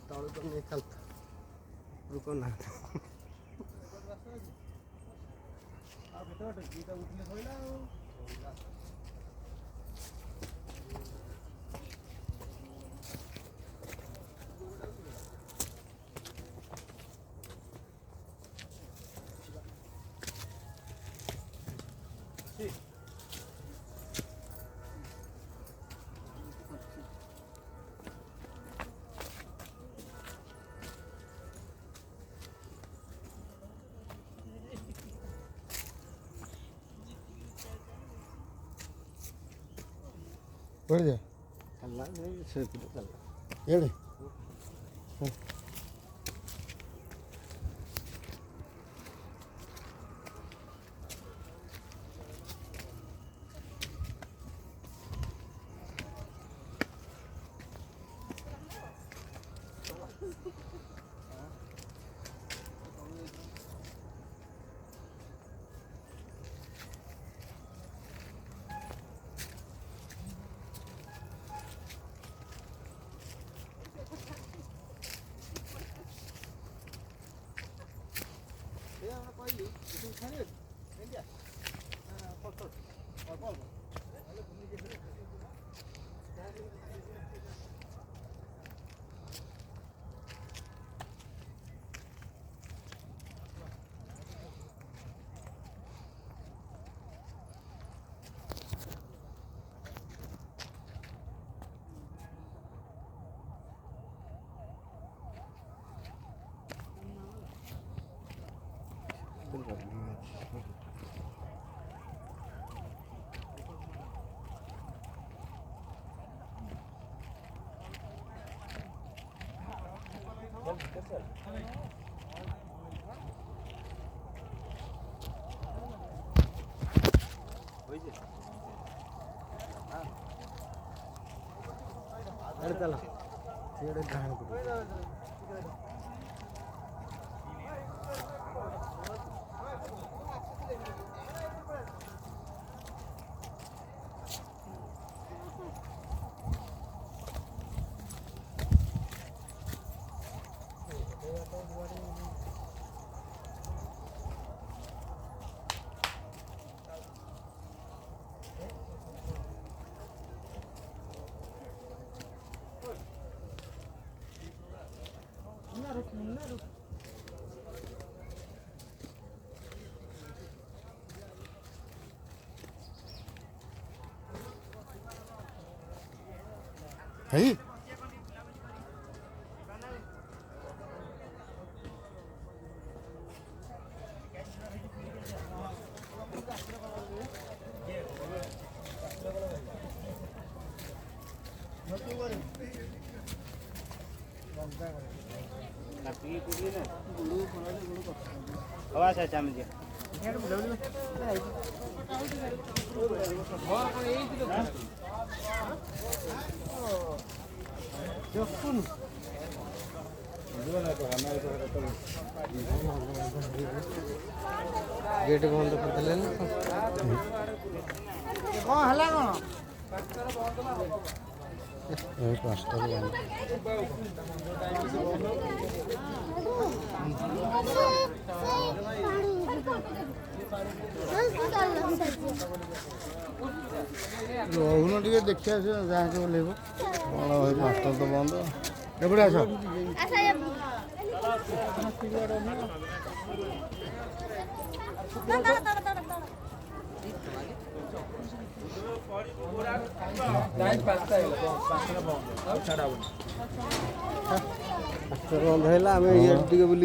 ତଳକୁ ନେଇ ଚାଲୁଥା ଉପରକୁ ନା ଆଉ କେତେ ବାଟ ଦିଟା ଉଠିଲେ ସଇଲା ଆଉ Where is it? चलना नहीं से चलना Here. अरे चला सीढ़े ग्रहण करो Hey. आवाज है चाम जी गेट बंद करदेले ना कौन हला कौन এই পাঁচটা রহুন টিকে দেখি আস যা ওহ্লাইব ওই পাঁচটা তো বন্ধ এপটে আস ବନ୍ଦ ହେଲା ଆମେ ଇଏ ଟିକେ ବୁଲି